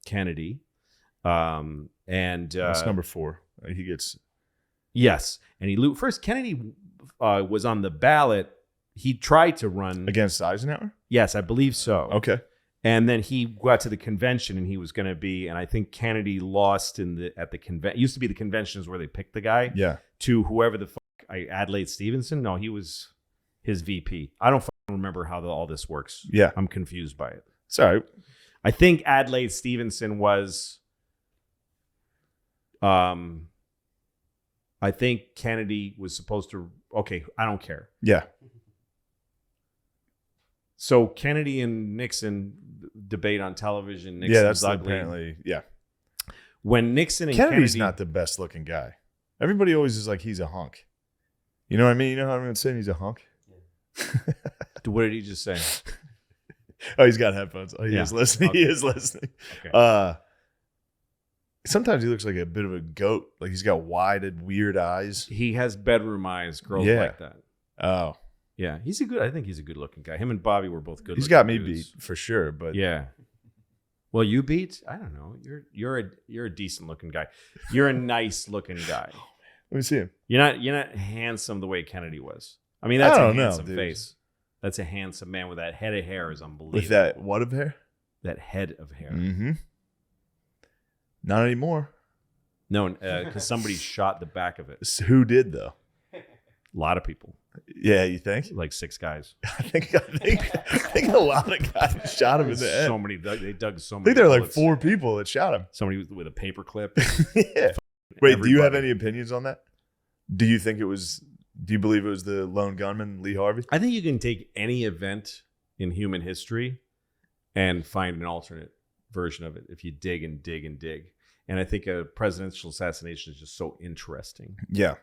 Kennedy. And that's number 4. He gets yes, and he first Kennedy was on the ballot. He tried to run against Eisenhower. Yes, I believe so. Okay. And then he got to the convention, and he was going to be, and I think Kennedy lost at the convention. It used to be the conventions where they picked the guy. Yeah. To whoever the Adlai Stevenson. No, he was his VP. I don't remember how all this works. Yeah. I'm confused by it. Sorry. I think Adlai Stevenson was. I think Kennedy was supposed to. Okay, I don't care. Yeah. So Kennedy and Nixon debate on television. Nixon's that's ugly. Apparently, yeah. When Nixon and Kennedy's Kennedy, not the best looking guy. Everybody always is like he's a hunk. You know what I mean? You know how everyone's saying he's a hunk? What did he just say? Oh, he's got headphones. Oh, he is listening. Okay. He is listening. Okay. Sometimes he looks like a bit of a goat. Like he's got wide, weird eyes. He has bedroom eyes. Girls like that. Oh. Yeah, I think he's a good looking guy. Him and Bobby were both good. He's got me beat for sure, but yeah. Well, you beat? I don't know. You're a decent looking guy. You're a nice looking guy. Let me see him. You're not handsome the way Kennedy was. I mean, that's a handsome face. That's a handsome man with that head of hair is unbelievable. With that what of hair? That head of hair. Mm-hmm. Not anymore. No, because somebody shot the back of it. Who did though? A lot of people. Yeah, you think? Like 6 guys. I think a lot of guys shot him in the head. So many. They dug so many. I think there were like 4 people that shot him. Somebody with a paper clip. Yeah. Wait, do you have any opinions on that? Do you believe it was the lone gunman, Lee Harvey? I think you can take any event in human history and find an alternate version of it if you dig and dig and dig. And I think a presidential assassination is just so interesting. Yeah.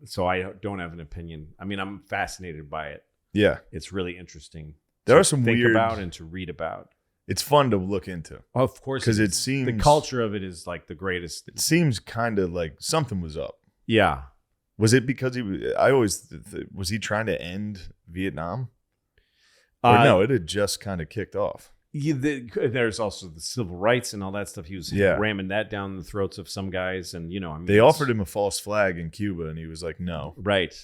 So I don't have an opinion. I mean, I'm fascinated by it. Yeah. It's really interesting. There are some think weird about and to read about. It's fun to look into. Oh, of course. Because it seems the culture of it is like the greatest. It seems kind of like something was up. Yeah. Was it because was he trying to end Vietnam? Or no, it had just kind of kicked off. There's also the civil rights and all that stuff. He was ramming that down the throats of some guys, and they offered him a false flag in Cuba, and he was like, "No." Right.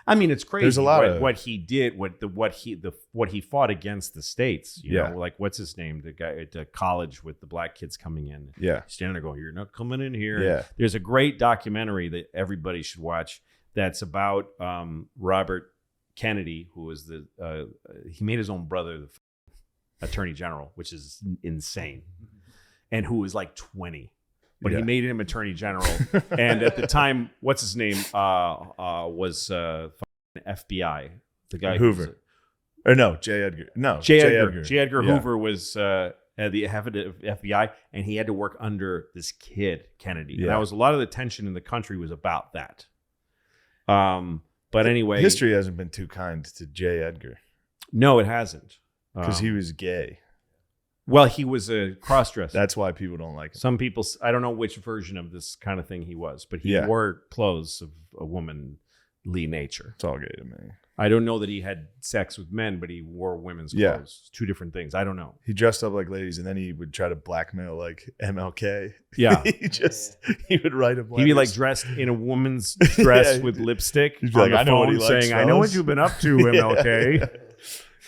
I mean, it's crazy. There's a lot of what he did, what he fought against the states. You know, like what's his name? The guy at college with the black kids coming in. Yeah, standing there going, "You're not coming in here." Yeah. There's a great documentary that everybody should watch. That's about Robert Kennedy, who was he made his own brother the Attorney General, which is insane, and who was like 20, but he made him Attorney General. And at the time, what's his name was FBI, the guy Hoover, or no, J. Edgar, J. Edgar Hoover was at the head of FBI, and he had to work under this kid Kennedy. Yeah. And that was a lot of the tension in the country was about that. But anyway, history hasn't been too kind to J. Edgar. No, it hasn't. Because he was gay. Well, he was a cross-dresser. That's why people don't like him. Some people, I don't know which version of this kind of thing he was, but he wore clothes of a womanly nature. It's all gay to me. I don't know that he had sex with men, but he wore women's clothes. 2 different things. I don't know. He dressed up like ladies, and then he would try to blackmail like MLK. Yeah. he would write him. He'd be like dressed in a woman's dress with lipstick. He'd be like, I know what he likes, saying, "I know what you've been up to, MLK."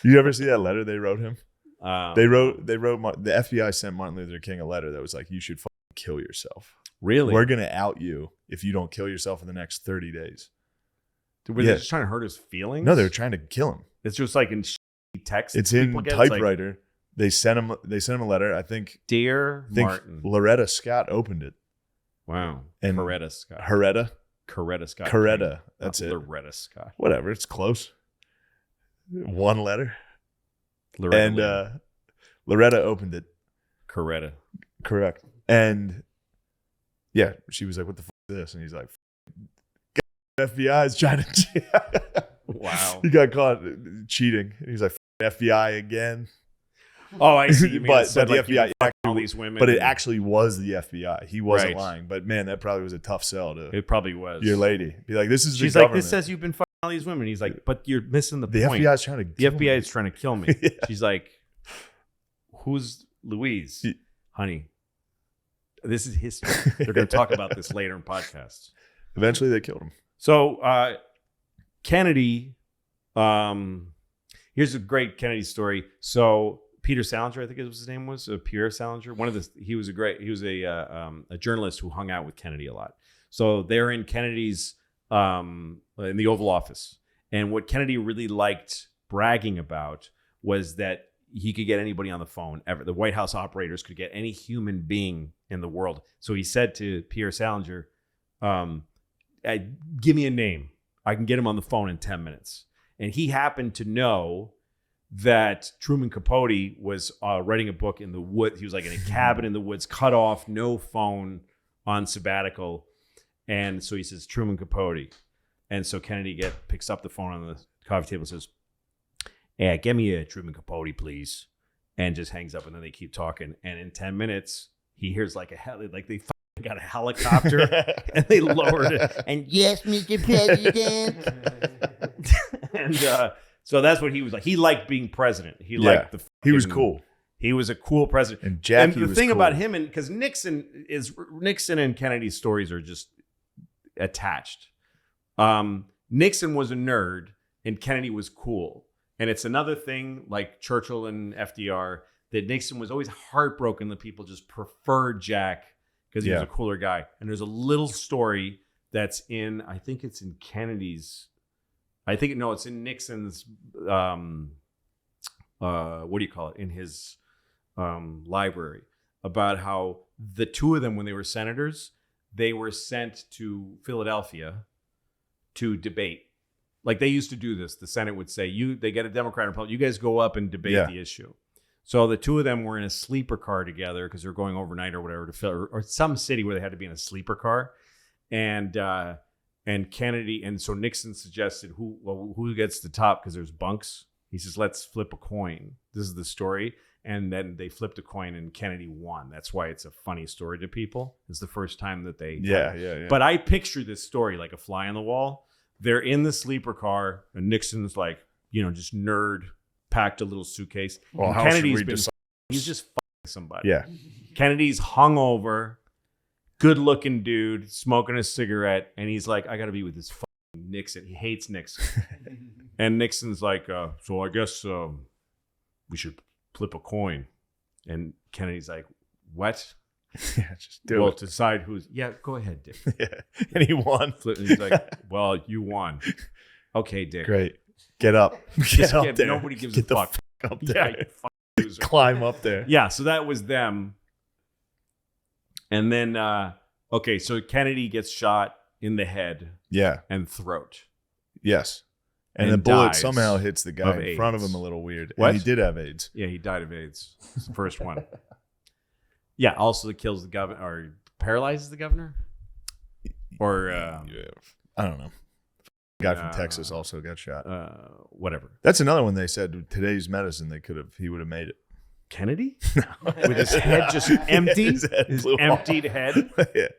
You ever see that letter they wrote him? The FBI sent Martin Luther King a letter that was like, "You should kill yourself. Really? We're gonna out you if you don't kill yourself in the next 30 days." Were they just trying to hurt his feelings? No, they were trying to kill him. It's just like in text. It's in typewriter. Like, they sent him a letter. I think, Dear Martin. Loretta Scott opened it. Wow. And Coretta Scott. Coretta Scott. Coretta. That's it. Loretta Scott. Whatever. It's close. One letter. Loretta opened it. Coretta. Correct. And yeah, she was like, "What the fuck is this?" And he's like, "FBI is trying to." Wow. He got caught cheating. And he's like, "FBI again." Oh, I see. But the FBI all these women. But it actually was the FBI. He wasn't lying. But man, that probably was a tough sell to. It probably was. Your lady be like, "This is." She's the like, government. "This says you've been fucking all these women." He's like, "But you're missing the point. FBI is trying to. The FBI is trying to kill me." Yeah. She's like, "Who's Louise, honey, this is history. They're going to talk about this later in podcasts. Eventually, they killed him. So Kennedy, here's a great Kennedy story. So Peter Salinger, I think his name was Pierre Salinger. He was a journalist who hung out with Kennedy a lot. So they're in Kennedy's in the Oval Office, and what Kennedy really liked bragging about was that he could get anybody on the phone ever. The White House operators could get any human being in the world. So he said to Pierre Salinger, "Give me a name. I can get him on the phone in 10 minutes." And he happened to know that Truman Capote was writing a book in the woods. He was like in a cabin in the woods, cut off, no phone, on sabbatical. And so he says, Truman Capote. And so Kennedy picks up the phone on the coffee table and says, "Yeah, give me a Truman Capote, please." And just hangs up, and then they keep talking. And in 10 minutes, he hears like they got a helicopter and they lowered it. And yes, Mr. President. And so that's what he was like. He liked being president. He was cool. He was a cool president. And Jackie was the thing cool. about him, and because Nixon and Kennedy's stories are just attached. Nixon was a nerd and Kennedy was cool. And it's another thing like Churchill and FDR that Nixon was always heartbroken that people just preferred Jack because he was a cooler guy. And there's a little story that's I think it's in Kennedy's, it's in Nixon's, what do you call it? In his library, about how the two of them, when they were senators, they were sent to Philadelphia to debate. Like they used to do this. The Senate would say, they get a Democrat and Republican, you guys go up and debate the issue. So the two of them were in a sleeper car together because they're going overnight or whatever to Philly or some city where they had to be in a sleeper car. And Kennedy, and so Nixon suggested who gets the top because there's bunks. He says, let's flip a coin. This is the story. And then they flipped a coin and Kennedy won. That's why it's a funny story to people. It's the first time that they... Yeah. But I picture this story like a fly on the wall. They're in the sleeper car and Nixon's like, just nerd, packed a little suitcase. Well, and he's just fucking somebody. Yeah. Kennedy's hungover, good-looking dude, smoking a cigarette. And he's like, I got to be with this fucking Nixon. He hates Nixon. And Nixon's like, so I guess we should flip a coin. And Kennedy's like, what? Yeah, just do it. To decide who's... Yeah, go ahead, Dick. Yeah. And he won. And he's like, well, you won. Okay, Dick. Great. Get up. Get up there. Nobody gives a fuck. Up there. Yeah, you fucking loser. Climb up there. Yeah, so that was them. And then, so Kennedy gets shot in the head and throat. Yes. And the bullet dies somehow hits the guy in front of AIDS. him a little weird. What? And he did have AIDS. Yeah, he died of AIDS. It's the first one. Yeah, also it kills the governor or paralyzes the governor. Or I don't know. Guy from Texas also got shot. Whatever. That's another one they said today's medicine he would have made it. Kennedy? With his head just empty? His emptied head? Yeah.